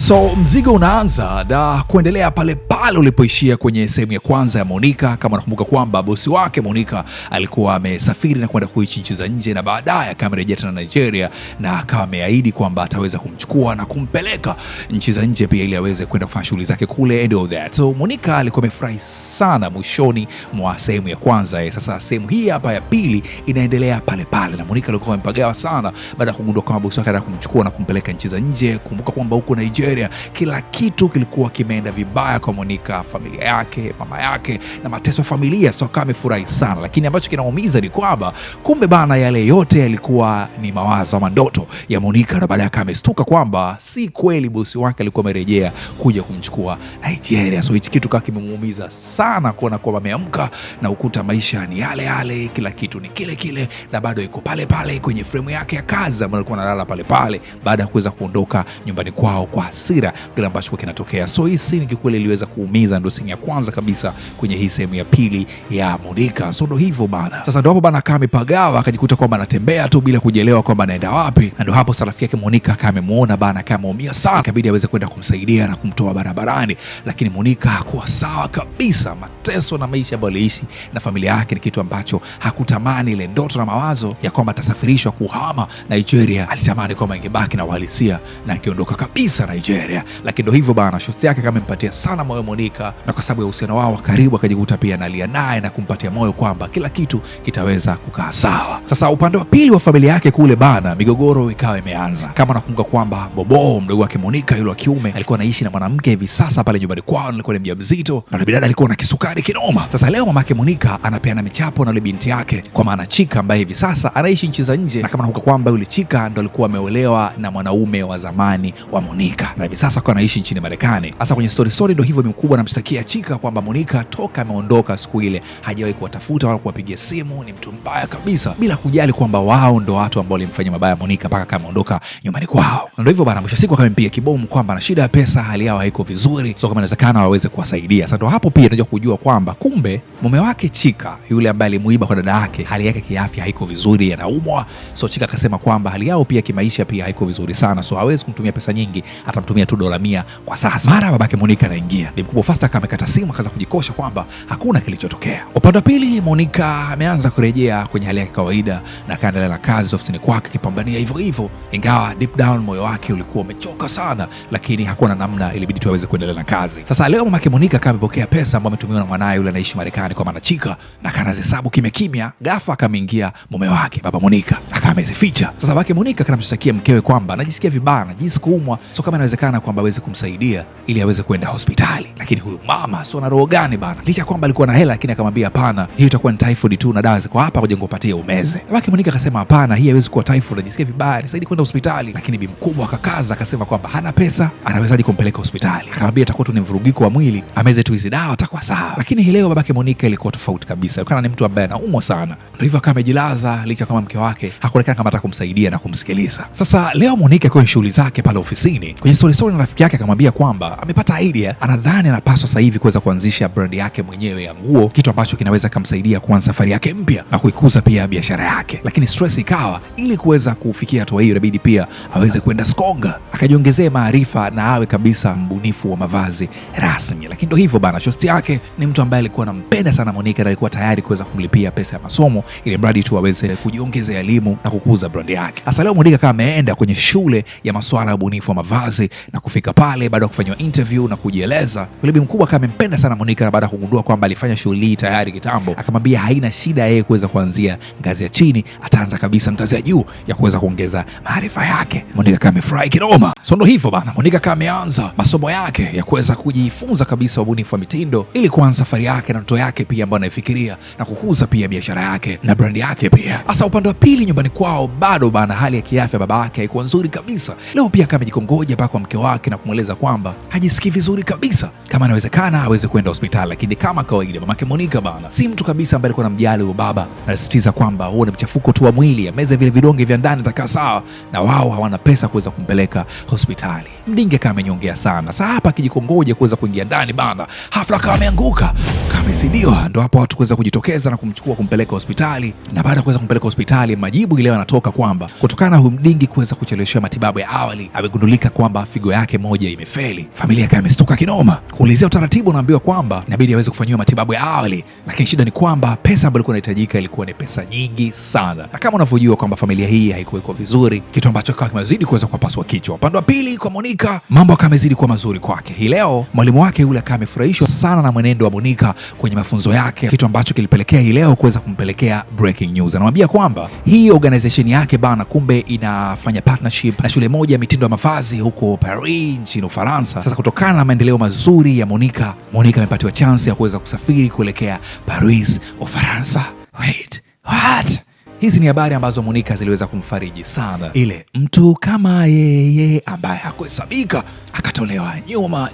So mzigo unaanza na kuendelea pale pale ulipoishia kwenye sehemu ya kwanza ya Monica. Kama unakumbuka kwamba bosi wake Monica alikuwa amesafiri na kwenda kuishi nchi za nje, na baadaye akamerejea tena Nigeria na akawa ameahidi kwamba ataweza kumchukua na kumpeleka nchi za nje pia ili aweze kwenda kufanya shughuli zake kule and all that. So Monica alikuwa amefurahi sana mwishoni mwa sehemu ya kwanza. Sasa sehemu hii hapa ya pili inaendelea pale pale, na Monica alikuwa amepagawa sana baada ya kugundua kwamba bosi wake anataka kumchukua na kumpeleka nchi za nje. Kumbuka kwamba huko Nigeria kila kitu kilikuwa kimeenda vibaya kwa Monica, familia yake, mama yake na mateso ya familia. So kama amefurahi sana, lakini ambacho kinaumiza ni kwamba kumbe bana yale yote yalikuwa ni mawazo ama ndoto ya Monica, na baadaye amestuka kwamba si kweli bosi wake alikuwa amerejea kuja kumchukua Nigeria. So hichi kitu kama kimemuumiza sana kuona kwamba ameamka na ukuta maisha ni yale yale, kila kitu ni kile kile, na bado yuko pale pale kwenye fremu yake ya kazi ambayo alikuwa analala pale pale baada ya kuweza kuondoka nyumbani kwao kwa hasira kile ambacho kinatokea. So hii scene kikweli iliweza kuumiza, ndio scene ya kwanza kabisa kwenye hii sehemu ya pili ya Monica. So ndio hivyo bana. Sasa ndio hapo bana kama amepagawa, akajikuta kwamba anatembea tu bila kujielewa kwamba anaenda wapi, na ndio hapo salafi yake Monica kama amemuona bana kama ameumia sana, ikabidi aweze kwenda kumsaidia na kumtoa barabarani, lakini Monica hakuwa sawa kabisa. Mateso na maisha ambayo aliishi na familia yake ni kitu ambacho hakutamani. Ile ndoto na mawazo ya kwamba atasafirishwa kuhama Nigeria, alitamani kwamba ingebaki na uhalisia na akiondoka kabisa Nigeria. Lakini ndio hivyo bana, shosti yake kama impatia sana moyo Monica, na kwa sababu ya uhusiano wao wa karibu akajikuta pia analia naye na kumpatia moyo kwamba kila kitu kitaweza kukaa sawa. Sasa upande wa pili wa familia yake kule bana, migogoro ikawa imeanza. Kama nakumbuka kwamba Bobo mdogo wake Monica yule wa kiume alikuwa anaishi na mwanamke hivi sasa pale nyumbani kwao, alikuwa ni mjamzito na bidada alikuwa na kisukari kinoma. Sasa leo mamake Monica anapeana michapo na yule binti yake, kwa maana Chika ambaye hivi sasa anaishi nchi za nje, na kama nakumbuka kwamba yule Chika ndo alikuwa ameolewa na mwanaume wa zamani wa Monica na hivi sasa kwa anaishi nchini Marekani. Sasa kwenye story ndio hivyo mkubwa anamshtakia Chika kwamba Monica toka ameondoka siku ile hajawahi kuwatafuta wala kuwapigia simu, ni mtu mbaya kabisa, bila kujali kwamba wao ndo watu ambao walimfanyia mabaya Monica mpaka kama ameondoka nyumbani kwao. Na ndio hivyo bana, mwisho siku akampigia kibomu kwamba ana shida ya pesa, hali yao haiko vizuri, so kama inawezekana waweze kuwasaidia. Sasa ndo hapo pia tunajua kujua kwamba kumbe mume wake Chika yule ambaye alimuiba kwa dada yake, hali yake kiafya haiko vizuri, anaumwa. So Chika akasema kwamba hali yao pia kimaisha pia haiko vizuri sana, so hawezi kumtumia pesa nyingi, atamtumia tu $100 kwa sasa. Mara babake Monica anaingia, Bi Mkubwa Fasta kama amekata simu, akaanza kujikosha kwamba hakuna kilichotokea. Upande wa pili Monica ameanza kurejea kwenye hali yake kawaida na akaendelea na kazi ofisini kwake akipambania hivyo hivyo, ingawa deep down moyo wake ulikuwa umechoka sana, lakini hakuwa na namna, ilibidi tu aweze kuendelea na kazi. Sasa leo mamake Monica kama amepokea pesa ambayo ametumiwa na mwanae yule anaishi Marekani kwa maana Chika, na kana hesabu kimya kimya, ghafla akameingia mume wake baba Monica akamezificha. Sasa babake Monica kanamshtakia mkewe kwamba anajisikia vibaya, anajisikia kuumwa, so kama inawezekana kwamba aweze kumsaidia ili aweze kwenda hospitali. Lakini huyu mama sio na roho gani bana, licha kwamba alikuwa na hela, lakini akamwambia hapana, hii itakuwa ni typhoid tu na dawa ziko hapa kuja nikupatie umeze. Babake Monica akasema hapana, hii haiwezi kuwa typhoid, najisikia vibaya, nisaidie kwenda hospitali. Lakini bi mkubwa akakaza akasema kwamba hana pesa, anawezaje kumpeleka hospitali? Akamwambia itakuwa tu ni mvurugiko wa mwili, ameze tu hizi dawa atakuwa sawa. Lakini hii leo babake Monica ilikuwa tofauti kabisa, alikuwa ni mtu ambaye anaumwa sana, ndio hivyo akawa amejilaza, licha kama mke wake hakuonekana kama atakumsaidia na kumsikiliza. Sasa leo Monica kwa shughuli zake pale ofisini, kwenye story na rafiki yake akamwambia kwamba amepata idea, anadhani anapaswa sasa hivi kuweza kuanzisha brand yake mwenyewe ya nguo, kitu ambacho kinaweza kumsaidia kuanza safari yake mpya na kuikuza pia biashara yake. Lakini stress ikawa, ili kuweza kufikia hatua hiyo inabidi pia aweze kwenda Skonga, akajiongezea maarifa na awe kabisa mbunifu wa mavazi rasmi. Lakini ndio hivyo bana, shosti yake ni mtu ambaye alikuwa anampenda sana Monica na alikuwa tayari kuweza kumlipia pesa ya masomo ili mradi tu aweze kujiongezea elimu na kukuza brand yake. Sasa leo Monica kama ameenda kwenye shule ya masuala ya ubunifu wa mavazi na kufika pale baada ya kufanywa interview na kujieleza, yule bi mkubwa kama amempenda sana Monica, na baada ya kugundua kwamba alifanya shughuli hii tayari kitambo, akamwambia haina shida yeye kuweza kuanzia ngazi ya chini, ataanza kabisa ngazi ya juu ya kuweza kuongeza maarifa yake. Monica kama amefurahi kinoma. So ndo hivyo bana, Monica kama ameanza masomo yake ya kuweza kujifunza kabisa ubunifu wa mitindo ili kuanza safari yake na ndoto yake pia ambayo anaifikiria na kukuza pia biashara yake na brand yake pia. Sasa upande wa pili nyumbani kwao bado bana, hali ya kiafya baba yake haikuwa nzuri kabisa. Leo pia kama amejikongoja mpaka kwa mke wake na kumweleza kwamba hajisikii vizuri kabisa, kama inawezekana aweze kwenda hospitali. Lakini kama kawaida mamake Monica bana si mtu kabisa ambaye alikuwa anamjali huyo baba, anasisitiza kwamba huo ni mchafuko tu wa mwili, ameze vile vidonge vya ndani atakaa sawa, na wao hawana pesa kuweza kumpeleka hospitali. Mdinge kama amenyongea sana. Sasa hapa akijikongoja kuweza kuingia ndani bana, hafla kama ameanguka, kama amesidiwa. Ndio hapo watu kuweza kujitokeza na kumchukua kumpeleka hospitali, na baada ya kuweza kumpeleka hospitali majibu ile yanatoka kwamba kutokana na huyu mdingi kuweza kucheleweshwa matibabu ya awali, amegundulika kwamba figo yake moja imefeli. Familia kama imestuka kinoma. Kuulizia utaratibu, naambiwa kwamba inabidi aweze kufanyiwa matibabu ya awali, lakini shida ni kwamba pesa ambayo ilikuwa inahitajika ilikuwa ni pesa nyingi sana, na kama unavyojua kwamba familia hii haikuwekwa vizuri, kitu ambacho kama kimezidi kuweza kuwapasua kichwa. Upande wa pili kwa Monica, mambo kama yamezidi kuwa mazuri kwake. Hii leo mwalimu wake yule kama amefurahishwa sana na mwenendo wa Monica kwenye mafunzo yake, kitu ambacho kilipelekea hii leo kuweza kumpelekea breaking news. Anamwambia kwamba hii organization yake bana, kumbe inafanya partnership na shule moja ya mitindo ya mavazi huko Paris nchini Ufaransa. Sasa kutokana na maendeleo mazuri ya Monica amepatiwa chance ya kuweza kusafiri kuelekea Paris, Ufaransa. Wait, what? Hizi ni habari ambazo Monica ziliweza kumfariji sana. Ile mtu kama yeye ambaye hakuhesabika akatolewa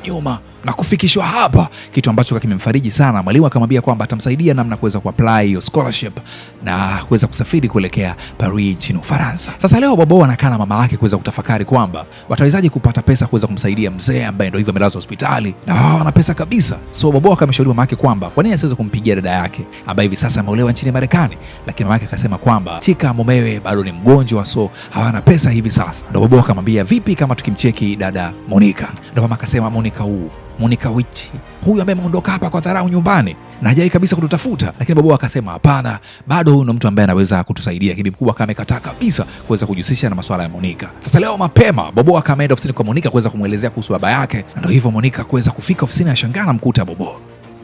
nyuma na kufikishwa hapa, kitu ambacho kimemfariji sana. Mwalimu akamwambia kwamba atamsaidia namna kuweza kuapply hiyo scholarship na kuweza kusafiri kuelekea Paris nchini Ufaransa. Sasa leo Bobo anakaa na mama yake kuweza kutafakari kwamba watawezaje kupata pesa kuweza kumsaidia mzee ambaye ndio hivyo amelazwa hospitali na wao wana pesa kabisa. So Bobo akamshauri mama yake kwamba kwa nini asiweze kumpigia dada yake ambaye hivi sasa ameolewa nchini Marekani, lakini mama yake akasema kwamba chika mumewe bado ni mgonjwa, so hawana pesa hivi sasa. Ndio Bobo akamwambia vipi kama tukimcheki dada Monica. Ndio mama akasema Monica wichi huyu ambaye ameondoka hapa kwa dharau nyumbani na hajai kabisa kututafuta. Lakini Bobo akasema hapana, bado huyu ndo mtu ambaye anaweza kutusaidia. Kibi mkubwa kama amekataa kabisa kuweza kujihusisha na masuala ya Monica. Sasa leo mapema Bobo akaenda ofisini kwa Monica kuweza kumuelezea kuhusu baba yake, na ndio hivyo Monica kuweza kufika ofisini, anashangaa na mkuta Bobo. Wewe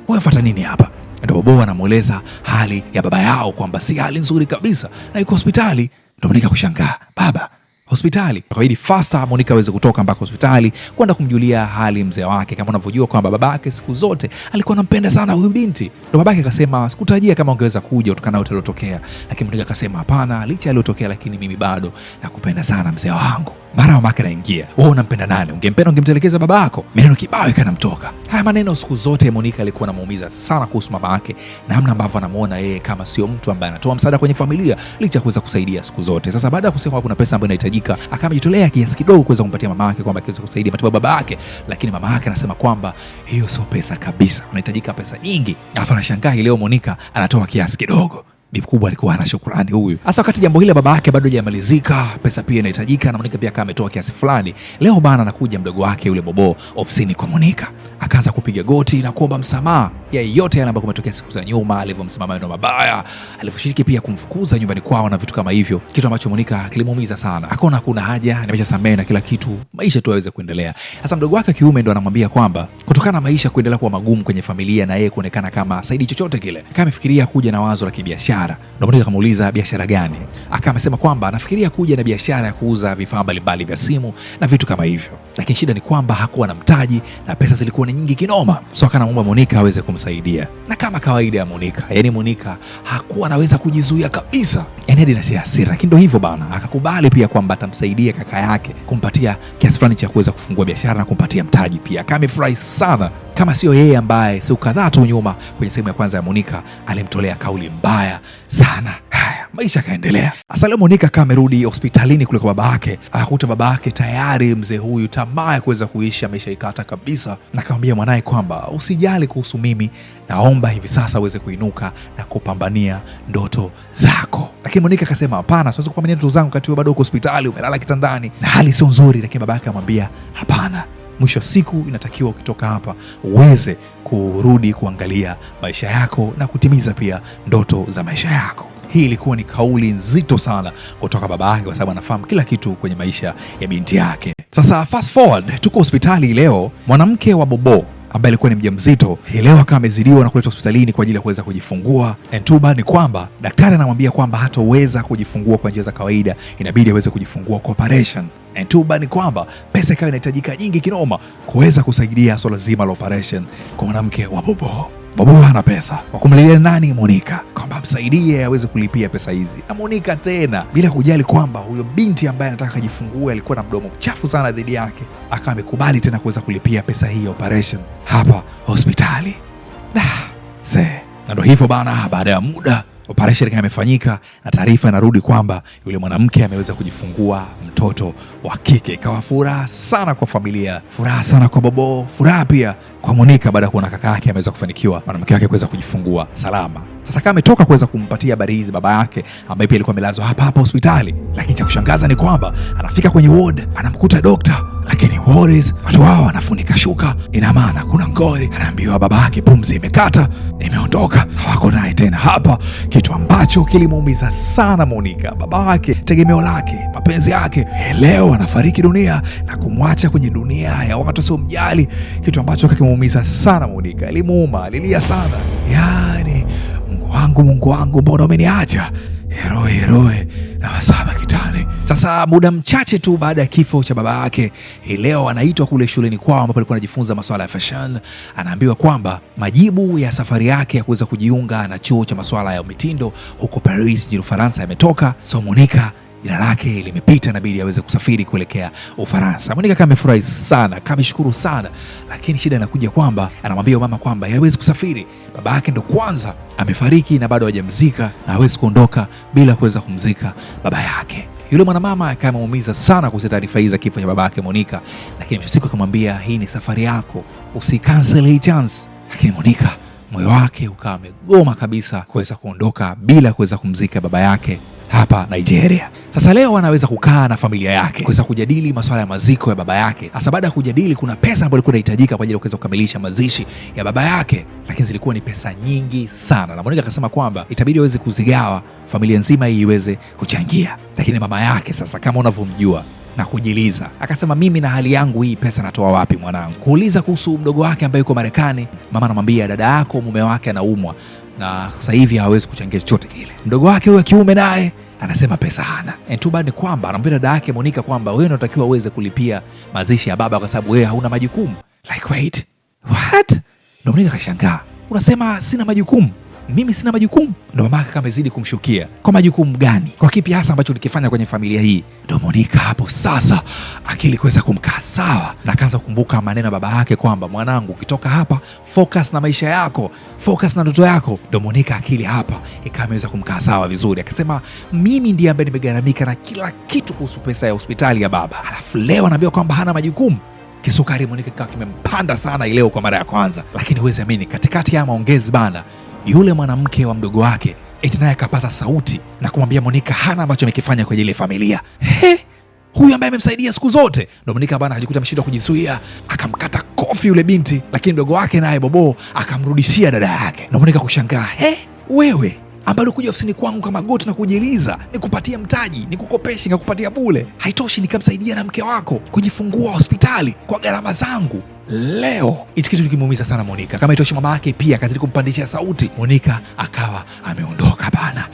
unafuata nini hapa? Ndio Bobo anamueleza hali ya baba yao kwamba si hali nzuri kabisa na yuko hospitali. Ndio Monica kushangaa, baba hospitali. Kwa hiyo faster Monica aweze kutoka mpaka hospitali kwenda kumjulia hali mzee wake. Kama unavyojua kwamba babake siku zote alikuwa anampenda sana huyu binti. Ndio babake akasema sikutarajia kama ungeweza kuja kutokana na yote yaliyotokea. Lakini Monica akasema hapana, licha yaliyotokea lakini mimi bado nakupenda sana mzee wangu. Mara mamake anaingia, wewe unampenda nani? Ungempenda ungemtelekeza baba yako? Maneno kibao ikanamtoka. Haya maneno siku zote Monica alikuwa anamuumiza sana kuhusu mama yake, namna ambavyo anamuona yeye kama sio mtu ambaye anatoa msaada kwenye familia licha kuweza kusaidia siku zote. Sasa baada ya kusema kuna pesa ambayo inahitajika, akamjitolea kiasi kidogo kuweza kumpatia mama yake kwamba kiweze kusaidia matibabu baba yake, lakini mama yake anasema kwamba hiyo sio pesa kabisa, unahitajika pesa nyingi. Alafu anashangaa leo Monica anatoa kiasi kidogo. Bibi kubwa alikuwa ana shukrani huyu. Hasa wakati jambo hili baba yake bado hajamalizika, pesa pia inahitajika na Monica pia kama ametoa kiasi fulani. Leo bana anakuja mdogo wake yule Bobo ofisini kwa Monica. Akaanza kupiga goti na kuomba msamaha ya yote yale ambayo kumetokea siku za nyuma, alivyomsimama maneno mabaya, alivyoshiriki pia kumfukuza nyumbani kwao na vitu kama hivyo. Kitu ambacho Monica kilimuumiza sana. Akaona hakuna haja, nimeshasamehe na kila kitu, maisha tu yaweze kuendelea. Sasa mdogo wake kiume ndo anamwambia kwamba kutokana na maisha kuendelea kuwa magumu kwenye familia na yeye kuonekana kama saidi chochote kile, kama amefikiria kuja na wazo la kibiashara. Ndio Monica akamuuliza biashara gani? Amesema kwamba anafikiria kuja na biashara ya kuuza vifaa mbalimbali vya simu na vitu kama hivyo. Lakini shida ni kwamba hakuwa na mtaji na pesa zilikuwa ni nyingi kinoma. So akamwomba Monica aweze kumsaidia. Na kama kawaida ya Monica, yani Monica hakuwa anaweza kujizuia kabisa. Yani hadi na hasira. Lakini ndio hivyo bana, akakubali pia kwamba atamsaidia kaka yake kumpatia kiasi fulani cha kuweza kufungua biashara na kumpatia mtaji pia. Kamefurahi sana. Kama sio yeye ambaye siku kadhaa tu nyuma kwenye sehemu ya kwanza ya Monica alimtolea kauli mbaya sana. Haya, maisha kaendelea. Sasa leo Monica kama amerudi hospitalini kule kwa baba yake, akakuta baba yake tayari mzee huyu tamaa ya kuweza kuishi ameshaikata kabisa, na akamwambia mwanae kwamba usijali kuhusu mimi, naomba hivi sasa uweze kuinuka na kupambania ndoto zako. Lakini Monica akasema hapana, siwezi kupambania ndoto zangu wakati wewe bado uko hospitali, umelala kitandani na hali sio nzuri. Lakini baba yake akamwambia hapana, mwisho wa siku inatakiwa ukitoka hapa uweze kurudi kuangalia maisha yako na kutimiza pia ndoto za maisha yako. Hii ilikuwa ni kauli nzito sana kutoka baba yake, kwa sababu anafahamu kila kitu kwenye maisha ya binti yake. Sasa fast forward, tuko hospitali leo. Mwanamke wa Bobo ambaye alikuwa ni mjamzito hii leo akawa amezidiwa na kuletwa hospitalini kwa ajili ya kuweza kujifungua. Too bad ni kwamba daktari anamwambia kwamba hataweza kujifungua kwa njia za kawaida, inabidi aweze kujifungua kwa operation. Too bad ni kwamba pesa ikawa inahitajika nyingi kinoma kuweza kusaidia swala zima la operation kwa mwanamke wa Bobo. Bobo hana pesa, wa kumlilia nani? Monica, kwamba msaidie aweze kulipia pesa hizi. Na Monica tena bila kujali kwamba huyo binti ambaye anataka kujifungua alikuwa na mdomo mchafu sana dhidi yake, akawa amekubali tena kuweza kulipia pesa hii operation hapa hospitali. Na ndio hivyo bana, baada ya muda operation kama imefanyika na taarifa inarudi kwamba yule mwanamke ameweza kujifungua mtoto wa kike. Ikawa furaha sana kwa familia, furaha sana kwa Bobo, furaha pia kwa Monica baada ya kuona kaka yake ameweza kufanikiwa, mwanamke wake kuweza kujifungua salama. Sasa kama ametoka kuweza kumpatia habari hizi baba yake ambaye pia alikuwa amelazwa hapa hapa hospitali, lakini cha kushangaza ni kwamba anafika kwenye ward, anamkuta dokta, lakini wards watu wao wanafunika shuka. Ina maana kuna ngori. Anaambiwa baba yake pumzi imekata, imeondoka, hawako naye tena hapa, kitu ambacho kilimuumiza sana Monica. Baba yake, tegemeo lake, mapenzi yake, leo anafariki dunia na kumwacha kwenye dunia ya watu wasiomjali, kitu ambacho kimuumiza sana Monica. Alimuuma, alilia sana, yani Mungu wangu, mbona umeniacha? Heroe na wasaba kitani. Sasa muda mchache tu baada ya kifo cha baba yake, leo anaitwa kule shuleni kwao ambapo alikuwa anajifunza masuala ya fashion. Anaambiwa kwamba majibu ya safari yake ya kuweza kujiunga na chuo cha masuala ya mitindo huko Paris nchini Ufaransa yametoka. So Monica jina lake limepita, inabidi aweze kusafiri kuelekea Ufaransa. Monica kama amefurahi sana, kama ameshukuru sana, lakini shida inakuja kwamba anamwambia mama kwamba hawezi kusafiri. Baba yake ndo kwanza amefariki na bado hajamzika na hawezi kuondoka bila kuweza kumzika baba yake. Yule mwanamama akamuumiza sana kusikia taarifa hizi za kifo cha baba yake Monica, lakini mwisho siku akamwambia hii ni safari yako, usikansel hii chance. Lakini Monica moyo wake ukawa amegoma kabisa kuweza kuondoka bila kuweza kumzika baba yake hapa Nigeria. Sasa leo anaweza kukaa na familia yake kuweza kujadili masuala ya maziko ya baba yake. Hasa baada ya kujadili, kuna pesa ambayo ilikuwa inahitajika kwa ajili ya kuweza kukamilisha mazishi ya baba yake, lakini zilikuwa ni pesa nyingi sana, na Monica akasema kwamba itabidi aweze kuzigawa, familia nzima hii iweze kuchangia. Lakini mama yake sasa, kama unavyomjua na kujiliza, akasema mimi na hali yangu hii pesa natoa wapi mwanangu? Kuuliza kuhusu mdogo wake ambaye yuko Marekani, mama anamwambia dada yako mume wake anaumwa na sasa hivi hawezi kuchangia chochote kile. Mdogo wake huyo kiume naye anasema pesa hana. Too bad ni kwamba anamwambia dada yake Monica kwamba wewe unatakiwa uweze kulipia mazishi ya baba kwa sababu wewe hauna majukumu. Like wait, what? Monica kashangaa, unasema sina majukumu? Mimi sina majukumu? Ndo mama yake kamezidi kumshukia. Kwa majukumu gani? Kwa kipi hasa ambacho ulikifanya kwenye familia hii? Ndo Monica hapo sasa akili kuweza kumkaa sawa, na akaanza kukumbuka maneno ya baba yake kwamba mwanangu, ukitoka hapa focus na maisha yako, focus na ndoto yako. Ndo Monica akili hapa ikawa imeweza kumkaa sawa vizuri, akasema mimi ndiye ambaye nimegharamika na kila kitu kuhusu pesa ya hospitali ya baba, alafu leo anaambiwa kwamba hana majukumu. Kisukari Monica kikawa kimempanda sana ileo kwa mara ya kwanza. Lakini huwezi amini, katikati ya maongezi bana, yule mwanamke wa mdogo wake eti naye akapaza sauti na kumwambia Monica hana ambacho amekifanya kwa ile familia. Huyu ambaye amemsaidia siku zote. Ndo Monica bana akajikuta ameshindwa kujizuia, akamkata kofi yule binti, lakini mdogo wake naye Bobo akamrudishia dada yake. Ndo Monica kushangaa, wewe ambaye kuja ofisini kwangu kama goti na kujiliza nikupatia mtaji, nikukopesha, nikakupatia bure, haitoshi nikamsaidia na mke wako kujifungua hospitali kwa gharama zangu. Leo hichi kitu kimuumiza sana Monica. Kama itoshi, mama yake pia akazidi kumpandishia sauti. Monica akawa ameondoka bana.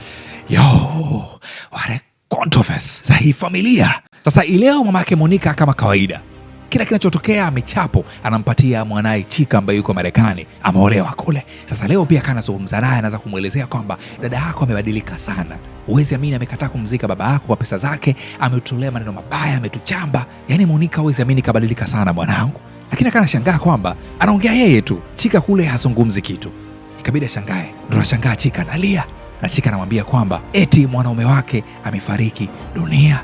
What a controversy za hii familia. Sasa ileo mama yake Monica kama kawaida, kila kinachotokea amechapo, anampatia mwanae Chika ambaye yuko Marekani, ameolewa kule. Sasa leo pia kana zungumza naye, anaanza kumwelezea kwamba dada yako amebadilika sana. Uwezi amini, amekataa kumzika baba yako kwa pesa zake, ametolea maneno mabaya, ametuchamba. Yaani Monica, uwezi amini, kabadilika sana mwanangu. Lakini akana shangaa kwamba anaongea yeye tu, Chika kule hazungumzi kitu. Ikabidi ashangae, ndo anashangaa Chika analia, na Chika anamwambia kwamba eti mwanaume wake amefariki dunia.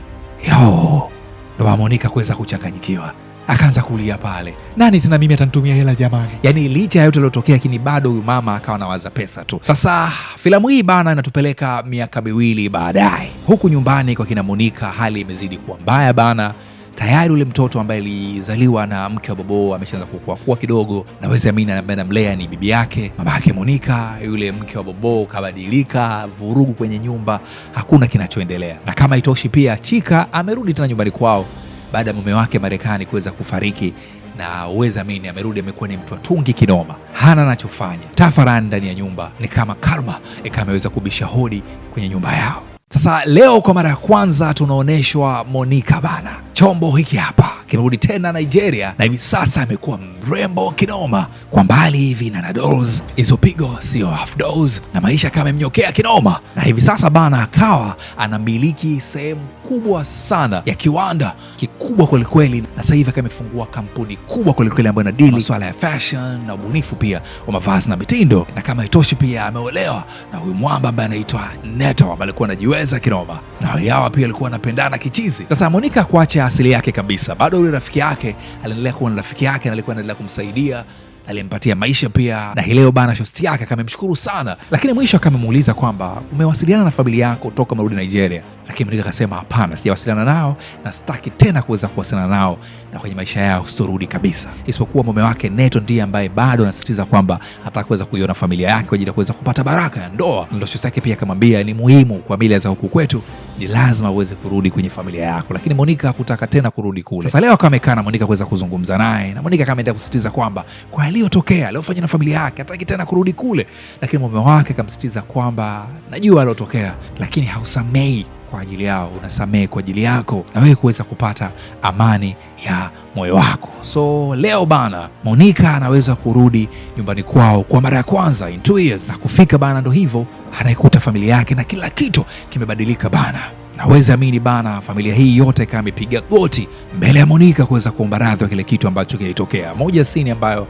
Ndo Monica kuweza kuchanganyikiwa, akaanza kulia pale. Nani tena mimi atanitumia hela jamani? Yaani licha ya yote yaliyotokea, lakini bado huyu mama akawa anawaza pesa tu. Sasa filamu hii bana inatupeleka miaka 2 baadaye. Huku nyumbani kwa kina Monica hali imezidi kuwa mbaya bana. Tayari ule mtoto ambaye alizaliwa na mke wa Bobo ameshaanza kukua kidogo, na wezi amini ambaye anamlea ni bibi yake, mama yake Monica. Yule mke wa Bobo kabadilika, vurugu kwenye nyumba, hakuna kinachoendelea. Na kama itoshi pia, Chika amerudi tena nyumbani kwao baada ya mume wake Marekani kuweza kufariki, na uweza amini amerudi amekuwa ni mtu atungi kinoma, hana anachofanya. Tafarani ndani ya nyumba, ni kama karma ikameweza kubisha hodi kwenye nyumba yao. Sasa leo kwa mara ya kwanza tunaonyeshwa Monica bana, chombo hiki hapa kimerudi tena Nigeria, na hivi sasa amekuwa mrembo kinoma. Kwa mbali hivi na dose hizo pigo sio half dose, na maisha kama mnyokea kinoma. Na hivi sasa bana akawa anamiliki sehemu kubwa sana ya kiwanda kikubwa kwelikweli, na sasa hivi amefungua kampuni kubwa kwelikweli ambayo inadili masuala ya fashion na ubunifu pia wa mavazi na mitindo. Na kama itoshi pia ameolewa na huyu mwamba ambaye anaitwa Neto, ambaye alikuwa anajiweza kinoma, na hawa pia alikuwa anapendana kichizi. Sasa Monica kuacha asili yake kabisa, bado yule rafiki yake aliendelea kuwa na rafiki yake na alikuwa anaendelea kumsaidia, aliyempatia maisha pia, na hii leo bana shosti yake akamemshukuru sana, lakini mwisho akamemuuliza kwamba umewasiliana na familia yako toka marudi Nigeria? Lakini Monica akasema hapana, sijawasiliana nao na sitaki tena kuweza kuwasiliana nao, na kwenye maisha yao sitorudi kabisa, isipokuwa mume wake Neto ndiye ambaye bado anasisitiza kwamba hataka kuweza kuiona familia yake kwa ajili ya kuweza kupata baraka ya ndoa. Ndio shosti yake pia akamwambia ni muhimu kwa mila za huku kwetu, ni lazima uweze kurudi kwenye familia yako, lakini Monica hakutaka tena kurudi kule. Sasa leo akawa amekaa na Monica kuweza kuzungumza naye, na Monica akaendelea kusisitiza kwamba kwa aliyotokea aliyofanya na familia yake hataki tena kurudi kule, lakini mume wake akamsisitiza kwamba najua aliyotokea, lakini hausamei kwa ajili yao, unasamehe kwa ajili yako na wewe kuweza kupata amani ya moyo wako. So leo bana, Monica anaweza kurudi nyumbani kwao kwa mara ya kwanza in 2 years, na kufika bana, ndo hivyo anaikuta familia yake na kila kitu kimebadilika bana. Naweza amini bana, familia hii yote kama imepiga goti mbele ya Monica kuweza kuomba radhi kwa kile kitu ambacho kilitokea. Moja scene ambayo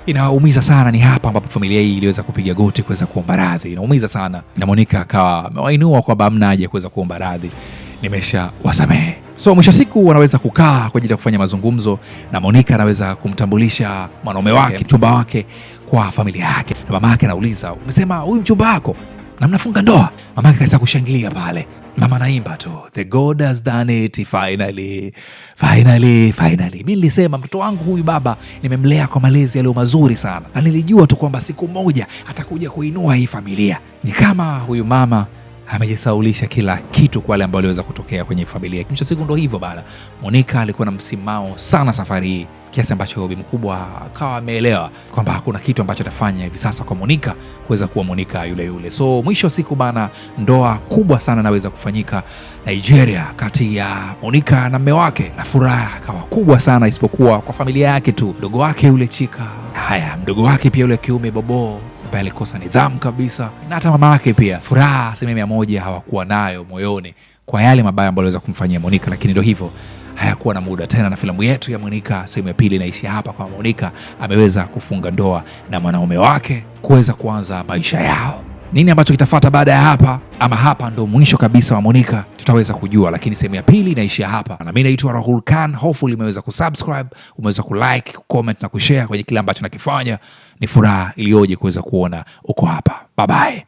inaumiza sana ni hapa ambapo familia hii iliweza kupiga goti kuweza kuomba radhi. Inaumiza sana, na Monica akawa amewainua kwamba hamna haja kuweza kuomba radhi, nimesha wasamehe. So mwisho siku wanaweza kukaa kwa ajili ya kufanya mazungumzo, na Monica anaweza kumtambulisha mwanaume wake, mchumba wake kwa familia yake, na mama yake anauliza, umesema huyu mchumba wako na mnafunga ndoa? Mama yake kaanza kushangilia pale, mama naimba tu, the God has done it finally, finally, finally. Mimi nilisema mtoto wangu huyu baba nimemlea kwa malezi yaliyo mazuri sana, na nilijua tu kwamba siku moja atakuja kuinua hii familia. Ni kama huyu mama amejisaulisha kila kitu kwa wale ambao waliweza kutokea kwenye familia. Mwisho siku ndo hivyo bana, Monica alikuwa na msimamo sana safari hii, kiasi ambacho bibi mkubwa akawa ameelewa kwamba hakuna kitu ambacho atafanya hivi sasa kwa Monica kuweza kuwa Monica yule yule. So mwisho wa siku bana, ndoa kubwa sana naweza kufanyika Nigeria kati ya Monica na mume wake, na furaha akawa kubwa sana, isipokuwa kwa familia yake tu. Mdogo wake yule Chika, haya mdogo wake pia yule kiume Bobo ambaye alikosa nidhamu kabisa, na hata mama yake pia furaha 100% hawakuwa nayo moyoni kwa yale mabaya ambayo aliweza kumfanyia Monica. Lakini ndio hivyo, hayakuwa na muda tena, na filamu yetu ya Monica sehemu ya pili inaishia hapa, kwa Monica ameweza kufunga ndoa na mwanaume wake kuweza kuanza maisha yao. Nini ambacho kitafuata baada ya hapa, ama hapa ndo mwisho kabisa wa Monica, tutaweza kujua, lakini sehemu ya pili inaishia hapa. Na mimi naitwa Rahul Khan. Hopefully umeweza kusubscribe, umeweza kulike, comment na kushare kwenye kile ambacho nakifanya. Ni furaha iliyoje kuweza kuona uko hapa. Bye bye.